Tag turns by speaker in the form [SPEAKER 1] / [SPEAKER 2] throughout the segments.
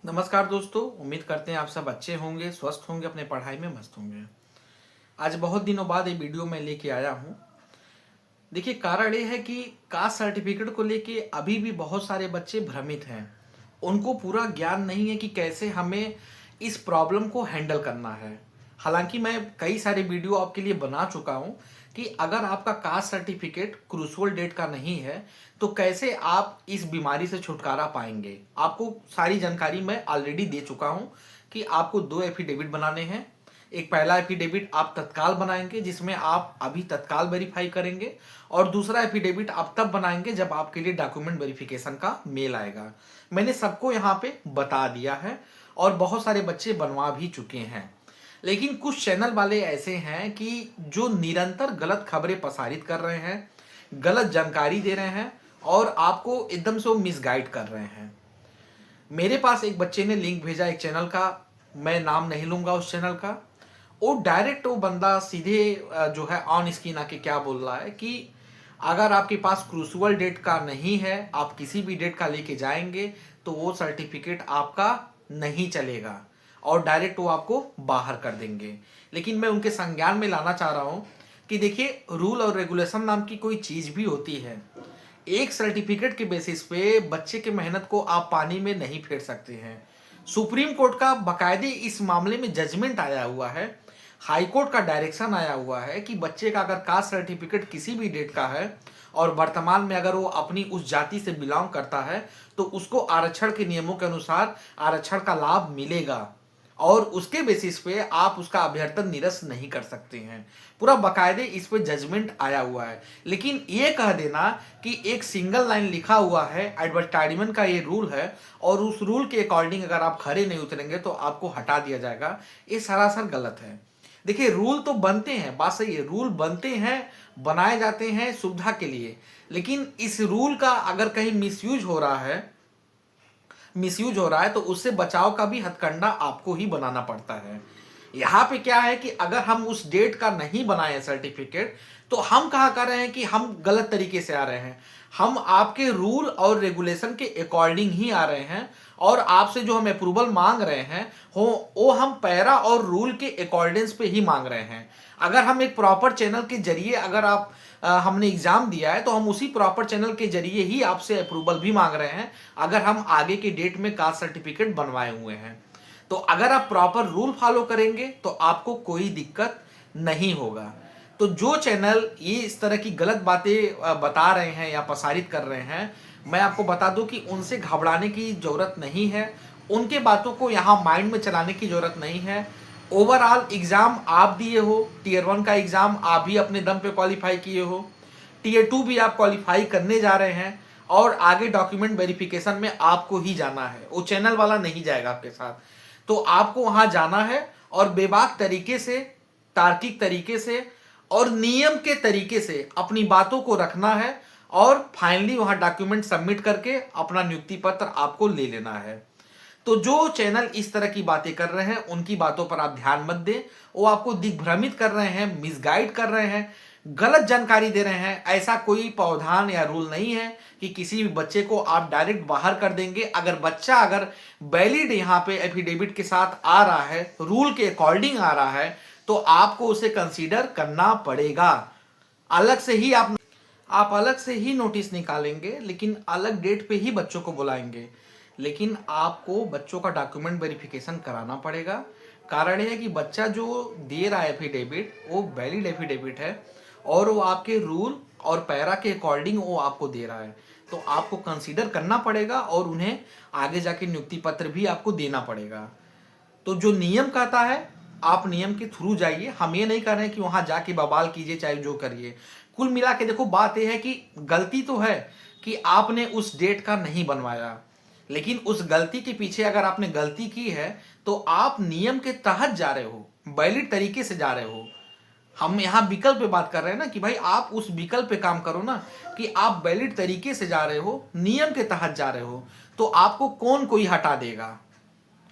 [SPEAKER 1] नमस्कार दोस्तों, उम्मीद करते हैं आप सब अच्छे होंगे, स्वस्थ होंगे, अपने पढ़ाई में मस्त होंगे। आज बहुत दिनों बाद ये वीडियो मैं लेके आया हूँ। देखिए, कारण ये है कि कास्ट सर्टिफिकेट को लेके अभी भी बहुत सारे बच्चे भ्रमित हैं। उनको पूरा ज्ञान नहीं है कि कैसे हमें इस प्रॉब्लम को हैंडल करना है। हालांकि मैं कई सारे वीडियो आपके लिए बना चुका हूँ कि अगर आपका कास्ट सर्टिफिकेट क्रूशल डेट का नहीं है तो कैसे आप इस बीमारी से छुटकारा पाएंगे। आपको सारी जानकारी मैं ऑलरेडी दे चुका हूँ कि आपको दो एफिडेविट बनाने हैं। एक पहला एफिडेविट आप तत्काल बनाएंगे जिसमें आप अभी तत्काल वेरीफाई करेंगे, और दूसरा एफिडेविट आप तब बनाएंगे जब आपके लिए डॉक्यूमेंट वेरिफिकेशन का मेल आएगा। मैंने सबको यहाँ पे बता दिया है और बहुत सारे बच्चे बनवा भी चुके हैं। लेकिन कुछ चैनल वाले ऐसे हैं कि जो निरंतर गलत खबरें प्रसारित कर रहे हैं, गलत जानकारी दे रहे हैं और आपको एकदम से वो मिसगाइड कर रहे हैं। मेरे पास एक बच्चे ने लिंक भेजा एक चैनल का, मैं नाम नहीं लूंगा उस चैनल का। वो डायरेक्ट वो बंदा सीधे जो है ऑन स्क्रीन आके क्या बोल रहा है कि अगर आपके पास क्रूशल डेट का नहीं है, आप किसी भी डेट का लेके जाएंगे तो वो सर्टिफिकेट आपका नहीं चलेगा और डायरेक्ट वो आपको बाहर कर देंगे। लेकिन मैं उनके संज्ञान में लाना चाह रहा हूँ कि देखिए, रूल और रेगुलेशन नाम की कोई चीज़ भी होती है। एक सर्टिफिकेट के बेसिस पे बच्चे के मेहनत को आप पानी में नहीं फेर सकते हैं। सुप्रीम कोर्ट का बाकायदे इस मामले में जजमेंट आया हुआ है। हाई कोर्ट का डायरेक्शन आया हुआ है कि बच्चे का अगर कास्ट सर्टिफिकेट किसी भी डेट का है और वर्तमान में अगर वो अपनी उस जाति से बिलोंग करता है तो उसको आरक्षण के नियमों के अनुसार आरक्षण का लाभ मिलेगा और उसके बेसिस पे आप उसका अभ्यर्थन निरस्त नहीं कर सकते हैं। पूरा बकायदे इस पे जजमेंट आया हुआ है। लेकिन ये कह देना कि एक सिंगल लाइन लिखा हुआ है, एडवर्टाइजमेंट का ये रूल है और उस रूल के अकॉर्डिंग अगर आप खरे नहीं उतरेंगे तो आपको हटा दिया जाएगा, ये सरासर गलत है। देखिए, रूल तो बनते हैं, बात सही है, रूल बनते हैं, बनाए जाते हैं सुविधा के लिए। लेकिन इस रूल का अगर कहीं मिसयूज हो रहा है तो उससे बचाव का भी हथकंडा आपको ही बनाना पड़ता है। यहाँ पे क्या है कि अगर हम उस डेट का नहीं बनाए सर्टिफिकेट तो हम कहा कर रहे हैं कि हम गलत तरीके से आ रहे हैं। हम आपके रूल और रेगुलेशन के अकॉर्डिंग ही आ रहे हैं और आपसे जो हम अप्रूवल मांग रहे हैं हो वो हम पैरा और रूल के अकॉर्डेंस पे ही मांग रहे हैं। अगर हम एक प्रॉपर चैनल के जरिए अगर आप हमने एग्जाम दिया है तो हम उसी प्रॉपर चैनल के जरिए ही आपसे अप्रूवल भी मांग रहे हैं अगर हम आगे के डेट में कास्ट सर्टिफिकेट बनवाए हुए हैं। तो अगर आप प्रॉपर रूल फॉलो करेंगे तो आपको कोई दिक्कत नहीं होगा। तो जो चैनल ये इस तरह की गलत बातें बता रहे हैं या प्रसारित कर रहे हैं, मैं आपको बता दूं कि उनसे घबराने की जरूरत नहीं है। उनके बातों को यहाँ माइंड में चलाने की जरूरत नहीं है। ओवरऑल एग्जाम आप दिए हो, टीयर 1 का एग्जाम आप भी अपने दम पे क्वालिफाई किए हो, टीयर 2 भी आप क्वालिफाई करने जा रहे हैं और आगे डॉक्यूमेंट वेरिफिकेशन में आपको ही जाना है, वो चैनल वाला नहीं जाएगा आपके साथ। तो आपको वहां जाना है और बेबाक तरीके से, तार्किक तरीके से और नियम के तरीके से अपनी बातों को रखना है और फाइनली वहां डॉक्यूमेंट सबमिट करके अपना नियुक्ति पत्र आपको ले लेना है। तो जो चैनल इस तरह की बातें कर रहे हैं उनकी बातों पर आप ध्यान मत दें। वो आपको दिग्भ्रमित कर रहे हैं, मिसगाइड कर रहे हैं, गलत जानकारी दे रहे हैं। ऐसा कोई प्रावधान या रूल नहीं है कि किसी भी बच्चे को आप डायरेक्ट बाहर कर देंगे। अगर बच्चा अगर वैलिड यहाँ पे एफिडेविट के साथ आ रहा है, रूल के अकॉर्डिंग आ रहा है, तो आपको उसे कंसीडर करना पड़ेगा। अलग से ही आप अलग से ही नोटिस निकालेंगे, लेकिन अलग डेट पे ही बच्चों को बुलाएंगे। लेकिन आपको बच्चों का डॉक्यूमेंट वेरिफिकेशन कराना पड़ेगा। कारण यह है कि बच्चा जो दे रहा है एफिडेविट वो वैलिड एफिडेविट है और वो आपके रूल और पैरा के अकॉर्डिंग वो आपको दे रहा है, तो आपको कंसीडर करना पड़ेगा और उन्हें आगे जाके नियुक्ति पत्र भी आपको देना पड़ेगा। तो जो नियम कहता है आप नियम के थ्रू जाइए। हम ये नहीं कर रहे हैं कि वहां जाके बवाल कीजिए, चाहे जो करिए। कुल मिला के देखो, बात यह है कि गलती तो है कि आपने उस डेट का नहीं बनवाया, लेकिन उस गलती के पीछे अगर आपने गलती की है तो आप नियम के तहत जा रहे हो, वैलिड तरीके से जा रहे हो। हम यहाँ विकल्प पे बात कर रहे हैं ना कि भाई आप उस विकल्प पे काम करो ना कि आप वैलिड तरीके से जा रहे हो, नियम के तहत जा रहे हो, तो आपको कौन कोई हटा देगा।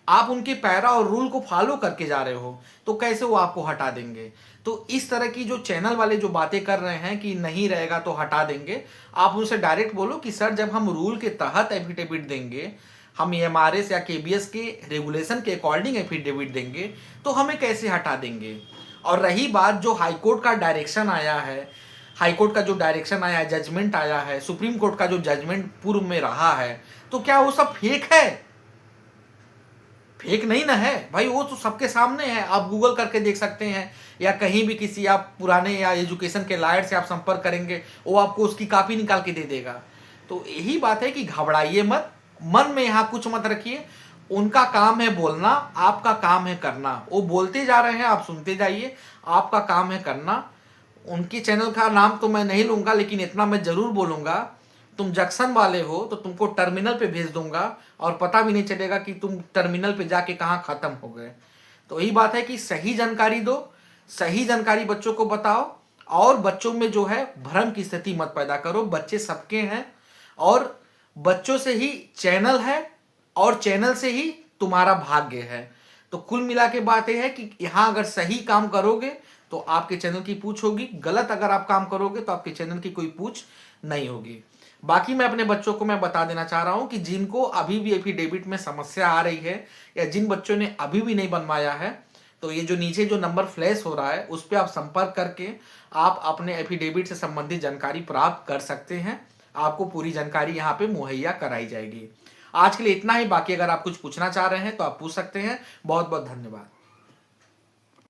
[SPEAKER 1] आप उनके पैरा और रूल को फॉलो करके जा रहे हो तो कैसे वो आपको हटा देंगे। तो इस तरह की जो चैनल वाले जो बातें कर रहे हैं कि नहीं रहेगा तो हटा देंगे, आप उनसे डायरेक्ट बोलो कि सर जब हम रूल के तहत एफिडेविट देंगे, हम एमआरएस या केबीएस के रेगुलेशन के अकॉर्डिंग एफिडेविट देंगे, तो हमें कैसे हटा देंगे। और रही बात जो हाईकोर्ट का डायरेक्शन आया है, हाईकोर्ट का जो डायरेक्शन आया है, जजमेंट आया है, सुप्रीम कोर्ट का जो जजमेंट पूर्व में रहा है, तो क्या वो सब फेक है? फेक नहीं ना है भाई, वो तो सबके सामने है, आप गूगल करके देख सकते हैं, या कहीं भी किसी आप पुराने या एजुकेशन के लायर से आप संपर्क करेंगे, वो आपको उसकी कॉपी निकाल के दे देगा। तो यही बात है कि घबराइए मत, मन में यहाँ कुछ मत रखिए। उनका काम है बोलना, आपका काम है करना। वो बोलते जा रहे हैं, आप सुनते जाइए, आपका काम है करना। उनके चैनल का नाम तो मैं नहीं लूंगा, लेकिन इतना मैं जरूर बोलूंगा, तुम जंक्शन वाले हो तो तुमको टर्मिनल पे भेज दूंगा और पता भी नहीं चलेगा कि तुम टर्मिनल पे जाके कहाँ खत्म हो गए। तो यही बात है कि सही जानकारी दो, सही जानकारी बच्चों को बताओ, और बच्चों में जो है भ्रम की स्थिति मत पैदा करो। बच्चे सबके हैं, और बच्चों से ही चैनल है, और चैनल से ही तुम्हारा भाग्य है। तो कुल मिला के बात यह है कि यहाँ अगर सही काम करोगे तो आपके चैनल की पूछ होगी, गलत अगर आप काम करोगे तो आपके चैनल की कोई पूछ नहीं होगी। बाकी मैं अपने बच्चों को मैं बता देना चाह रहा हूं कि जिनको अभी भी एफिडेविट में समस्या आ रही है, या जिन बच्चों ने अभी भी नहीं बनवाया है, तो ये जो नीचे जो नंबर फ्लैश हो रहा है उस पर आप संपर्क करके आप अपने एफिडेविट से संबंधित जानकारी प्राप्त कर सकते हैं। आपको पूरी जानकारी यहाँ पे मुहैया कराई जाएगी। आज के लिए इतना ही। बाकी अगर आप कुछ पूछना चाह रहे हैं तो आप पूछ सकते हैं। बहुत बहुत धन्यवाद।